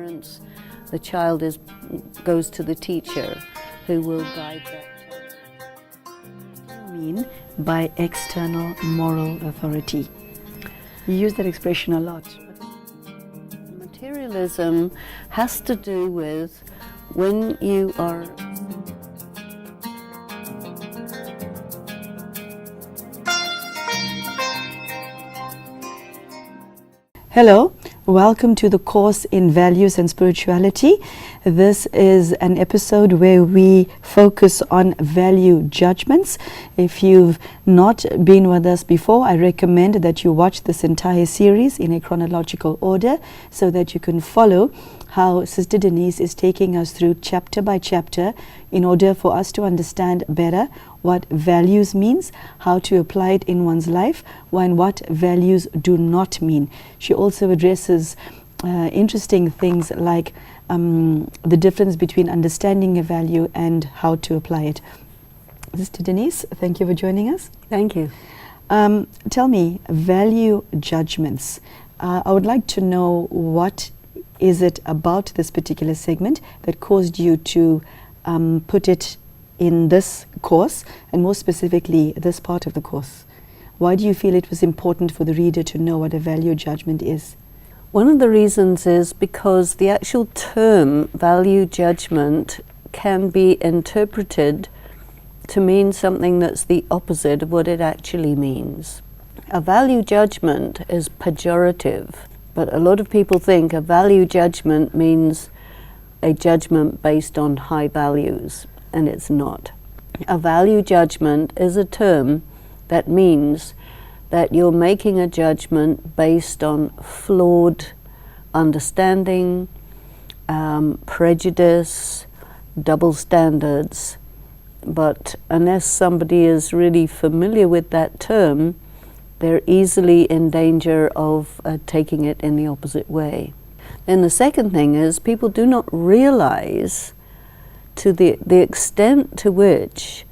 parents, the child goes to the teacher who will guide that child. What do you mean by external moral authority? You use that expression a lot. Materialism has to do with when you are Hello, welcome to the course in Values and Spirituality. This is an episode where we focus on value judgments. If you've not been with us before, I recommend that you watch this entire series in a chronological order so that you can follow how Sister Denise is taking us through chapter by chapter in order for us to understand better what values means, how to apply it in one's life, and what values do not mean. She also addresses interesting things like the difference between understanding a value and how to apply it. Sister Denise, thank you for joining us. Thank you. Tell me, value judgments. I would like to know what is it about this particular segment that caused you to put it in this course, and more specifically this part of the course. Why do you feel it was important for the reader to know what a value judgment is? One of the reasons is because the actual term value judgment can be interpreted to mean something that's the opposite of what it actually means. A value judgment is pejorative, but a lot of people think a value judgment means a judgment based on high values, and it's not. A value judgment is a term that means that you're making a judgment based on flawed understanding, prejudice, double standards. But unless somebody is really familiar with that term, they're easily in danger of taking it in the opposite way. And the second thing is people do not realize to the extent to which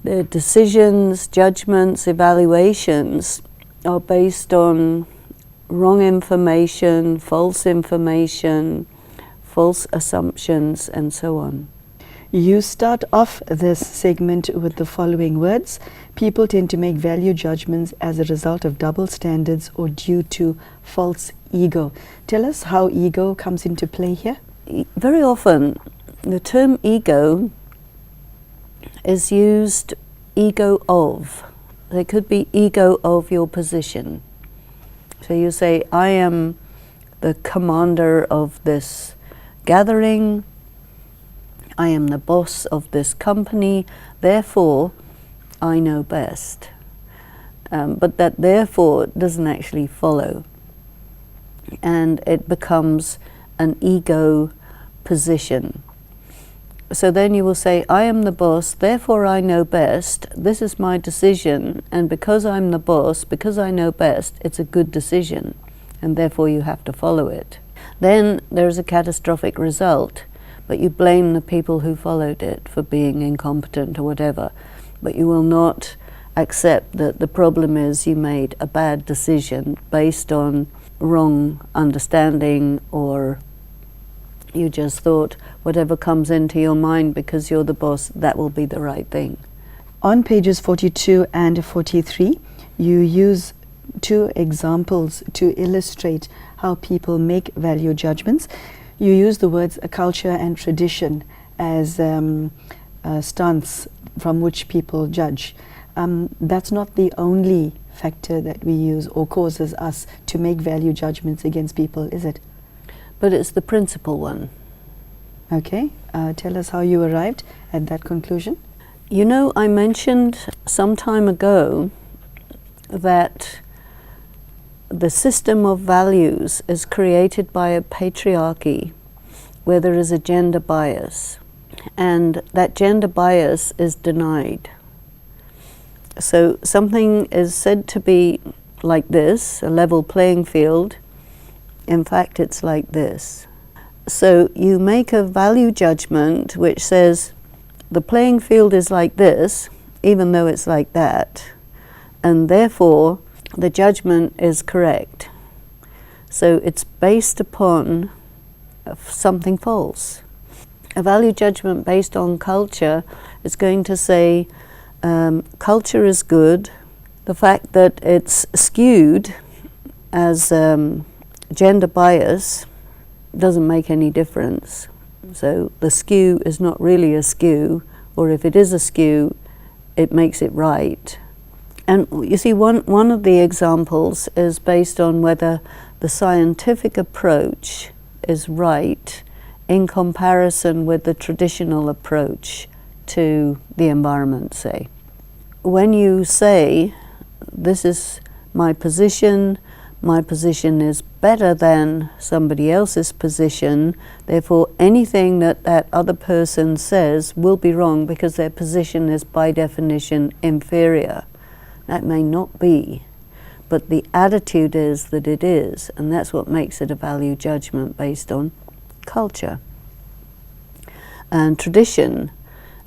their decisions, judgments, evaluations are based on wrong information, false assumptions, and so on. You start off this segment with the following words. People tend to make value judgments as a result of double standards or due to false ego. Tell us how ego comes into play here. Very often, the term ego is used ego of. There could be ego of your position. So you say, I am the commander of this gathering, I am the boss of this company, therefore I know best. But that therefore doesn't actually follow. And it becomes an ego position. So then you will say, I am the boss, therefore I know best, this is my decision, and because I'm the boss, because I know best, it's a good decision, and therefore you have to follow it. Then there's a catastrophic result, but you blame the people who followed it for being incompetent or whatever, but you will not accept that the problem is you made a bad decision based on wrong understanding, or you just thought whatever comes into your mind because you're the boss, that will be the right thing. On pages 42 and 43, you use two examples to illustrate how people make value judgments. You use the words culture and tradition as a stance from which people judge. That's not the only factor that we use or causes us to make value judgments against people, is it? But it's the principal one. Okay, tell us how you arrived at that conclusion. You know, I mentioned some time ago that the system of values is created by a patriarchy where there is a gender bias, and that gender bias is denied. So something is said to be like this, a level playing field. In fact, it's like this. So you make a value judgment which says the playing field is like this, even though it's like that, and therefore the judgment is correct. So it's based upon something false. A value judgment based on culture is going to say culture is good. The fact that it's skewed as gender bias doesn't make any difference. So the skew is not really a skew, or if it is a skew, it makes it right. And you see, one of the examples is based on whether the scientific approach is right in comparison with the traditional approach to the environment, say. When you say, this is my position is better than somebody else's position, therefore anything that that other person says will be wrong because their position is by definition inferior. That may not be, but the attitude is that it is, and that's what makes it a value judgment based on culture. And tradition,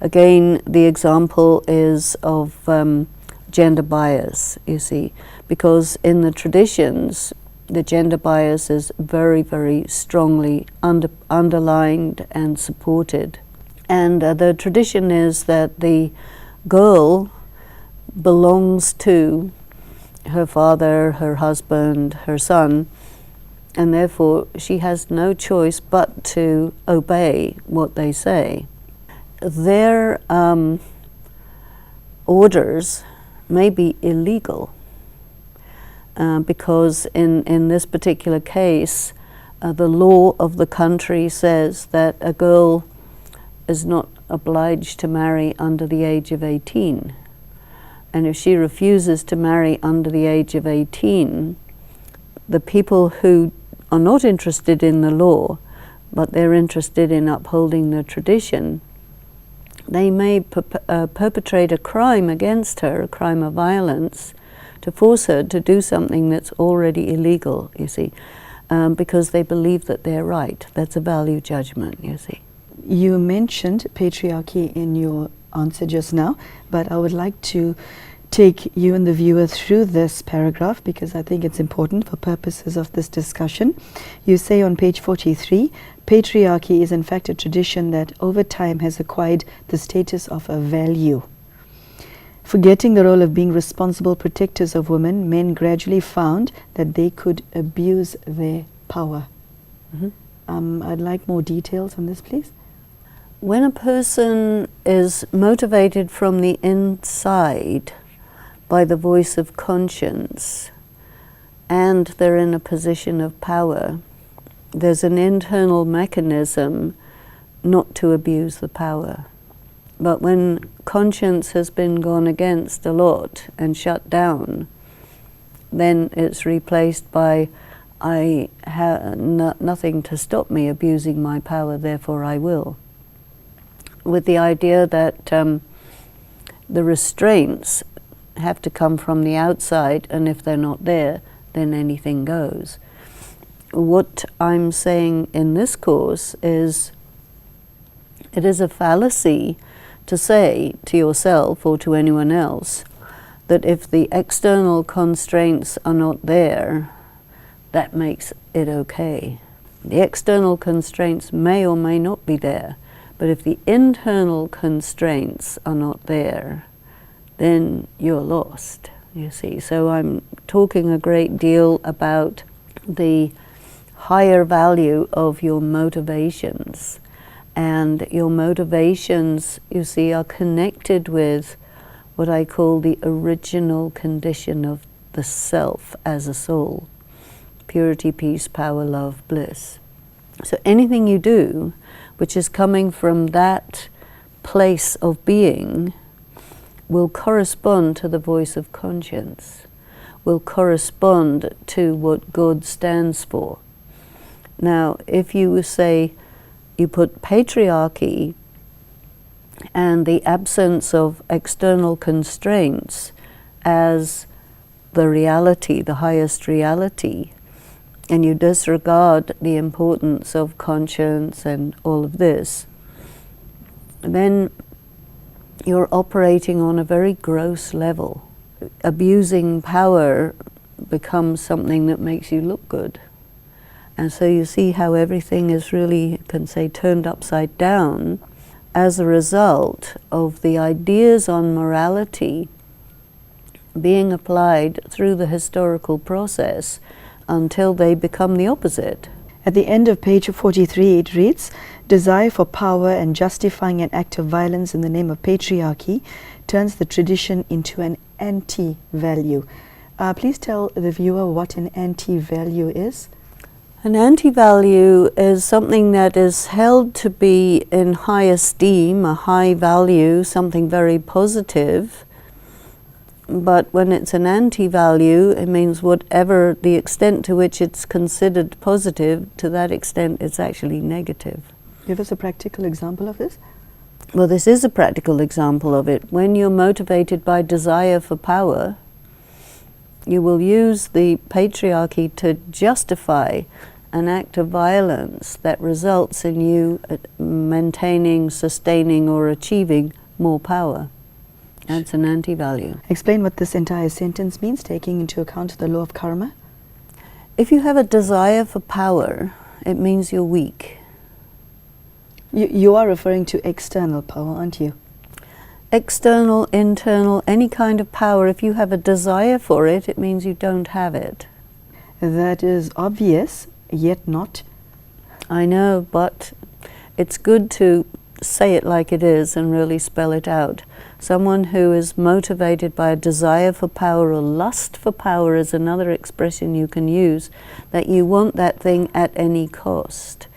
again, the example is of gender bias, you see, because in the traditions, the gender bias is very, very strongly underlined and supported. And the tradition is that the girl belongs to her father, her husband, her son, and therefore she has no choice but to obey what they say. Their orders may be illegal because in this particular case, the law of the country says that a girl is not obliged to marry under the age of 18. And if she refuses to marry under the age of 18, the people who are not interested in the law, but they're interested in upholding the tradition, they may perpetrate a crime against her, a crime of violence, to force her to do something that's already illegal, you see, because they believe that they're right. That's a value judgment, you see. You mentioned patriarchy in your answer just now, but I would like to take you and the viewer through this paragraph because I think it's important for purposes of this discussion. You say on page 43, patriarchy is in fact a tradition that over time has acquired the status of a value. Forgetting the role of being responsible protectors of women, men gradually found that they could abuse their power. Mm-hmm. I'd like more details on this, please. When a person is motivated from the inside by the voice of conscience and they're in a position of power, there's an internal mechanism not to abuse the power. But when conscience has been gone against a lot and shut down, then it's replaced by, I have nothing to stop me abusing my power, therefore I will. With the idea that the restraints have to come from the outside, and if they're not there, then anything goes. What I'm saying in this course is, it is a fallacy to say to yourself or to anyone else that if the external constraints are not there, that makes it okay. The external constraints may or may not be there, but if the internal constraints are not there, then you're lost, you see. So I'm talking a great deal about the higher value of your motivations. And your motivations, you see, are connected with what I call the original condition of the self as a soul. Purity, peace, power, love, bliss. So anything you do which is coming from that place of being will correspond to the voice of conscience, will correspond to what God stands for. Now, if you say, you put patriarchy and the absence of external constraints as the reality, the highest reality, and you disregard the importance of conscience and all of this, then you're operating on a very gross level. Abusing power becomes something that makes you look good. And so you see how everything is really, you can say, turned upside down as a result of the ideas on morality being applied through the historical process until they become the opposite. At the end of page 43, it reads, desire for power and justifying an act of violence in the name of patriarchy turns the tradition into an anti-value. Please tell the viewer what an anti-value is. An anti-value is something that is held to be in high esteem, a high value, something very positive. But when it's an anti-value, it means whatever the extent to which it's considered positive, to that extent it's actually negative. Give us a practical example of this. Well, this is a practical example of it. When you're motivated by desire for power, you will use the patriarchy to justify an act of violence that results in you maintaining, sustaining, or achieving more power. That's an anti-value. Explain what this entire sentence means, taking into account the law of karma. If you have a desire for power, it means you're weak. You are referring to external power, aren't you? External, internal, any kind of power, if you have a desire for it, it means you don't have it. That is obvious, yet not. I know, but it's good to say it like it is and really spell it out. Someone who is motivated by a desire for power or lust for power is another expression you can use, that you want that thing at any cost.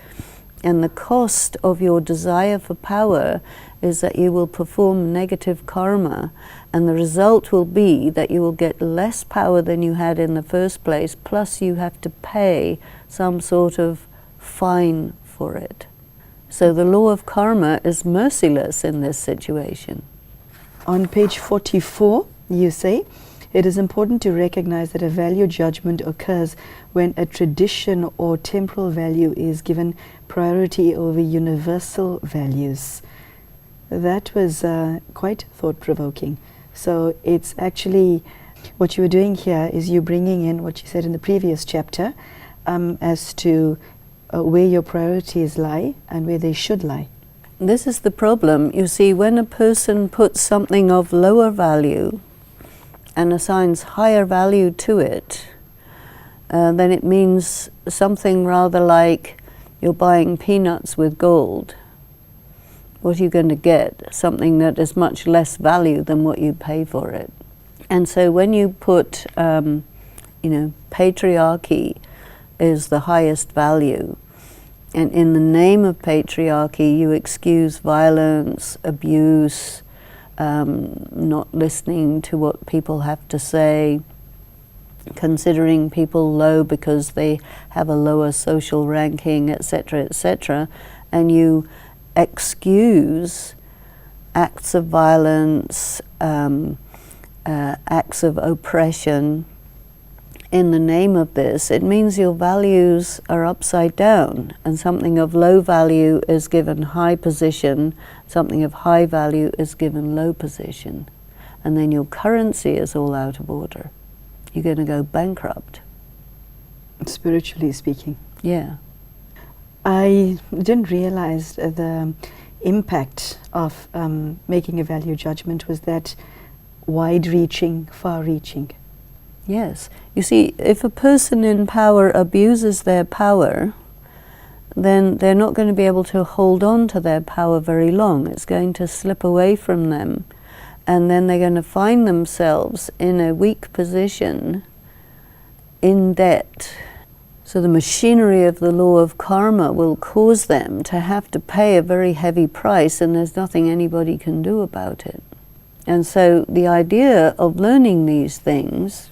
And the cost of your desire for power is that you will perform negative karma, and the result will be that you will get less power than you had in the first place, plus you have to pay some sort of fine for it. So the law of karma is merciless in this situation. On page 44, you say, it is important to recognize that a value judgment occurs when a tradition or temporal value is given priority over universal values. That was quite thought-provoking. So it's actually, what you were doing here is you bringing in what you said in the previous chapter as to where your priorities lie and where they should lie. This is the problem. You see, when a person puts something of lower value and assigns higher value to it, then it means something rather like you're buying peanuts with gold. What are you going to get? Something that is much less value than what you pay for it. And so when you put, patriarchy is the highest value, and in the name of patriarchy you excuse violence, abuse, not listening to what people have to say, considering people low because they have a lower social ranking, etc., etc., and you excuse acts of violence, acts of oppression in the name of this, it means your values are upside down, and something of low value is given high position, something of high value is given low position, and then your currency is all out of order. You're going to go bankrupt. Spiritually speaking. Yeah. I didn't realize the impact of making a value judgment was that wide-reaching, far-reaching. Yes. You see, if a person in power abuses their power, then they're not going to be able to hold on to their power very long. It's going to slip away from them, and then they're going to find themselves in a weak position, in debt. So the machinery of the law of karma will cause them to have to pay a very heavy price, and there's nothing anybody can do about it. And so the idea of learning these things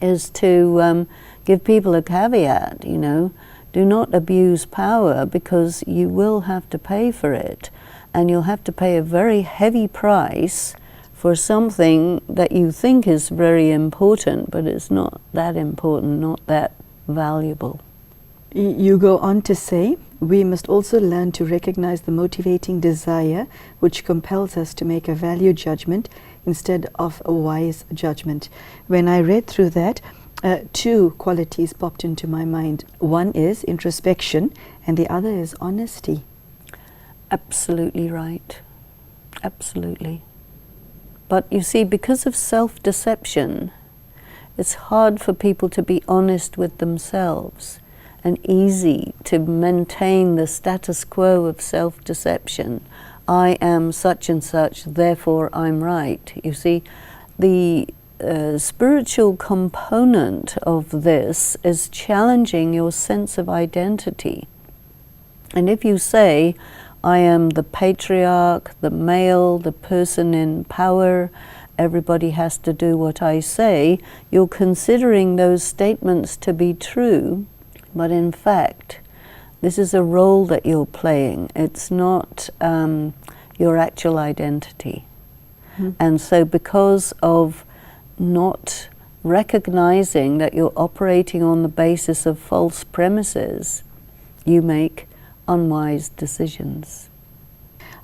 is to give people a caveat, do not abuse power, because you will have to pay for it, and you'll have to pay a very heavy price for something that you think is very important, but it's not that important, not that valuable. You go on to say, we must also learn to recognize the motivating desire which compels us to make a value judgment instead of a wise judgment. When I read through that, Two qualities popped into my mind. One is introspection, and the other is honesty. Absolutely right. Absolutely. But you see, because of self-deception, it's hard for people to be honest with themselves, and easy to maintain the status quo of self-deception. I am such and such, therefore I'm right. You see, the spiritual component of this is challenging your sense of identity. And if you say, I am the patriarch, the male, the person in power, everybody has to do what I say, you're considering those statements to be true, but in fact, this is a role that you're playing. It's not your actual identity. Mm-hmm. And so because of not recognizing that you're operating on the basis of false premises, you make unwise decisions.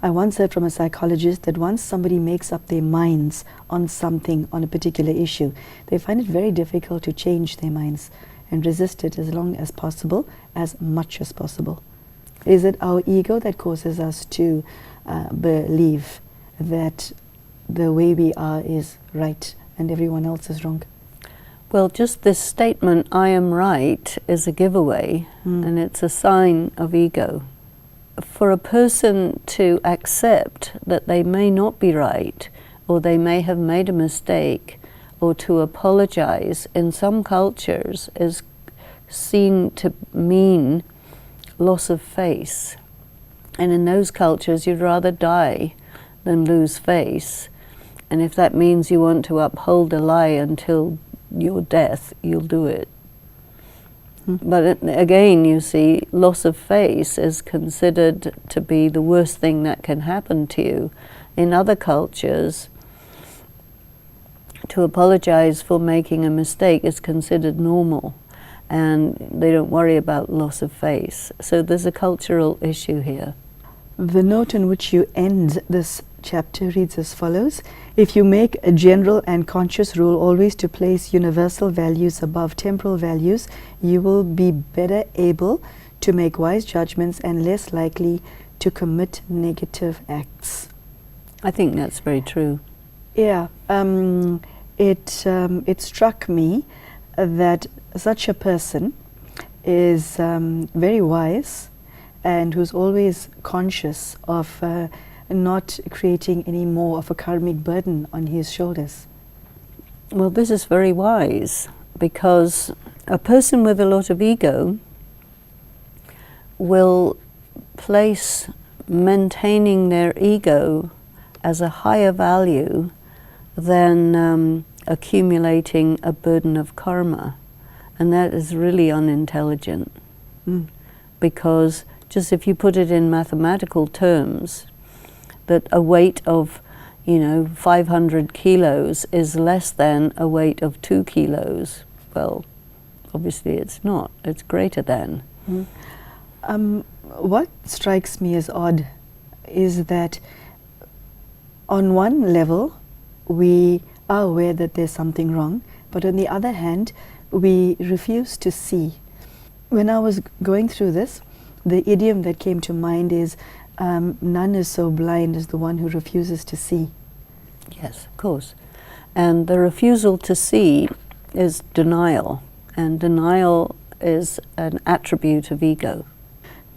I once heard from a psychologist that once somebody makes up their minds on something, on a particular issue, they find it very difficult to change their minds and resist it as long as possible, as much as possible. Is it our ego that causes us to believe that the way we are is right and everyone else is wrong? Well, just this statement, I am right, is a giveaway, and it's a sign of ego. For a person to accept that they may not be right, or they may have made a mistake, or to apologize in some cultures is seen to mean loss of face. And in those cultures, you'd rather die than lose face. And if that means you want to uphold a lie until your death, you'll do it. But again, you see, loss of face is considered to be the worst thing that can happen to you. In other cultures, to apologize for making a mistake is considered normal, and they don't worry about loss of face. So there's a cultural issue here. The note in which you end this chapter reads as follows: if you make a general and conscious rule always to place universal values above temporal values, you will be better able to make wise judgments and less likely to commit negative acts. I think that's very true. Yeah, it struck me that such a person is very wise and who's always conscious of not creating any more of a karmic burden on his shoulders. Well, this is very wise, because a person with a lot of ego will place maintaining their ego as a higher value than accumulating a burden of karma. And that is really unintelligent. Because just if you put it in mathematical terms, that a weight of, 500 kilos is less than a weight of 2 kilos. Well, obviously it's not. It's greater than. What strikes me as odd is that on one level we are aware that there's something wrong, but on the other hand we refuse to see. When I was going through this, the idiom that came to mind is none is so blind as the one who refuses to see. Yes, of course. And the refusal to see is denial, and denial is an attribute of ego.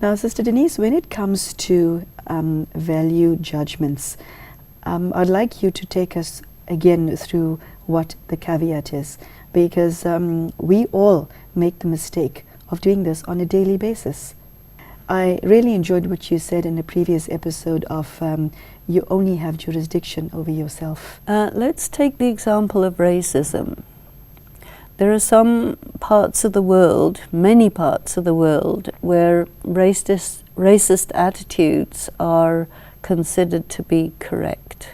Now, Sister Denise, when it comes to value judgments, I'd like you to take us again through what the caveat is, because we all make the mistake of doing this on a daily basis. I really enjoyed what you said in a previous episode of you only have jurisdiction over yourself. Let's take the example of racism. There are some parts of the world, many parts of the world, where racist attitudes are considered to be correct.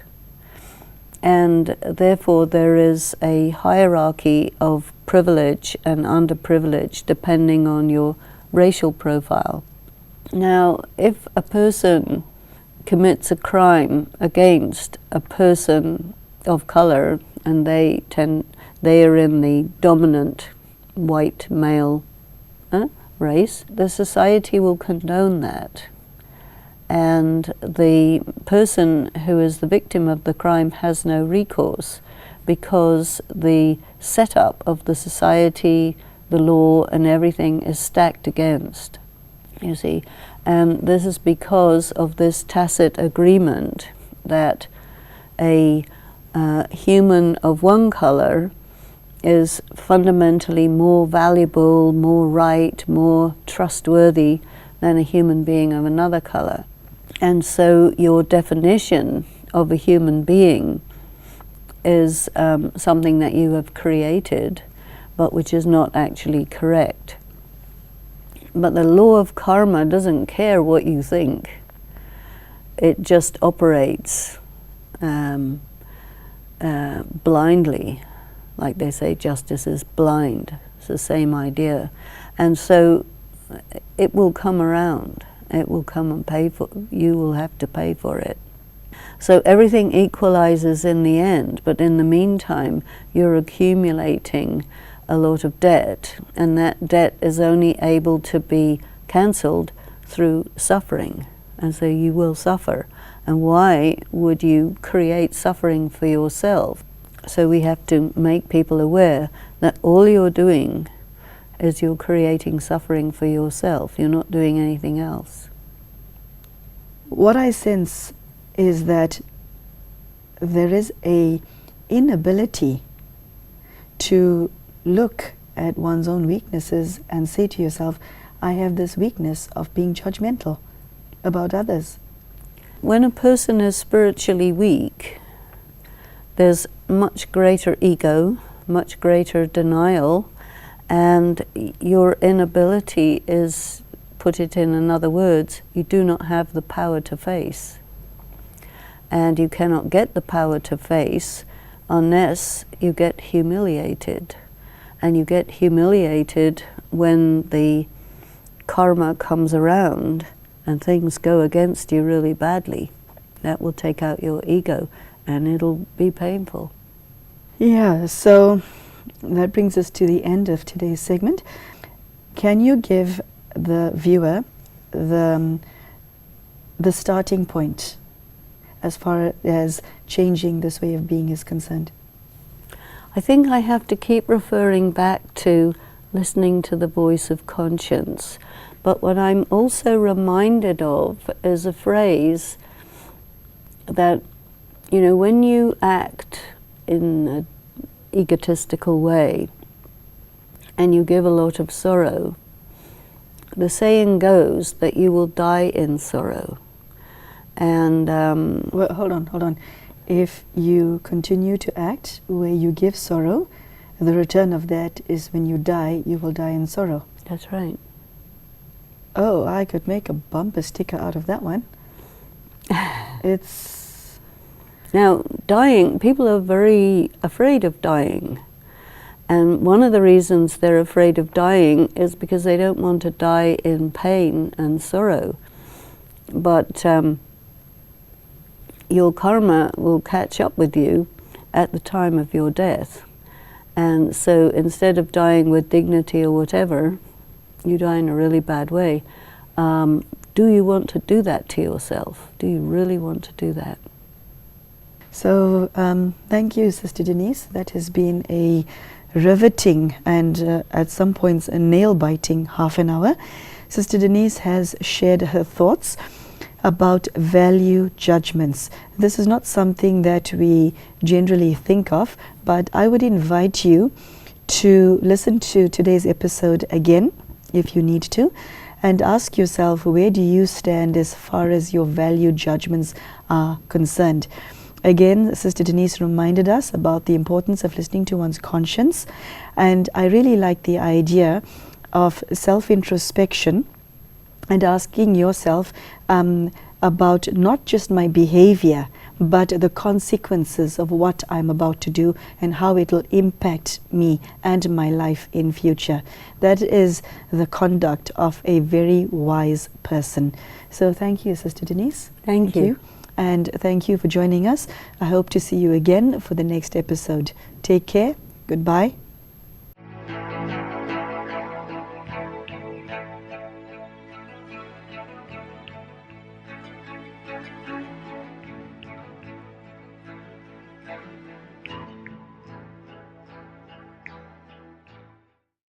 And therefore there is a hierarchy of privilege and underprivilege depending on your racial profile. Now, if a person commits a crime against a person of color and they are in the dominant white male race, the society will condone that. And the person who is the victim of the crime has no recourse, because the setup of the society, the law and everything is stacked against, you see. And this is because of this tacit agreement that a human of one color is fundamentally more valuable, more right, more trustworthy than a human being of another color. And so your definition of a human being is something that you have created, but which is not actually correct. But the law of karma doesn't care what you think. It just operates blindly. Like they say, justice is blind. It's the same idea. And so it will come around. It will come and pay for, you will have to pay for it. So everything equalizes in the end, but in the meantime, you're accumulating a lot of debt, and that debt is only able to be cancelled through suffering, and so you will suffer. And why would you create suffering for yourself? So we have to make people aware that all you're doing is you're creating suffering for yourself. You're not doing anything else. What I sense is that there is a inability to look at one's own weaknesses and say to yourself, I have this weakness of being judgmental about others. When a person is spiritually weak, there's much greater ego, much greater denial, and your inability is, put it in another words, you do not have the power to face. And you cannot get the power to face unless you get humiliated. And you get humiliated when the karma comes around and things go against you really badly. That will take out your ego and it'll be painful. Yeah, so that brings us to the end of today's segment. Can you give the viewer the starting point as far as changing this way of being is concerned? I think I have to keep referring back to listening to the voice of conscience. But what I'm also reminded of is a phrase that, you know, when you act in an egotistical way and you give a lot of sorrow, the saying goes that you will die in sorrow. And well, hold on. If you continue to act where you give sorrow, the return of that is when you die, you will die in sorrow. That's right. Oh, I could make a bumper sticker out of that one. It's... Now, dying, people are very afraid of dying. And one of the reasons they're afraid of dying is because they don't want to die in pain and sorrow. But your karma will catch up with you at the time of your death. And so instead of dying with dignity or whatever, you die in a really bad way. Do you want to do that to yourself? Do you really want to do that? So thank you, Sister Denise. That has been a riveting and at some points a nail-biting half an hour. Sister Denise has shared her thoughts about value judgments. This is not something that we generally think of, but I would invite you to listen to today's episode again, if you need to, and ask yourself, where do you stand as far as your value judgments are concerned? Again, Sister Denise reminded us about the importance of listening to one's conscience, and I really like the idea of self-introspection and asking yourself about not just my behavior, but the consequences of what I'm about to do and how it will impact me and my life in future. That is the conduct of a very wise person. So thank you, Sister Denise. Thank you. And thank you for joining us. I hope to see you again for the next episode. Take care. Goodbye.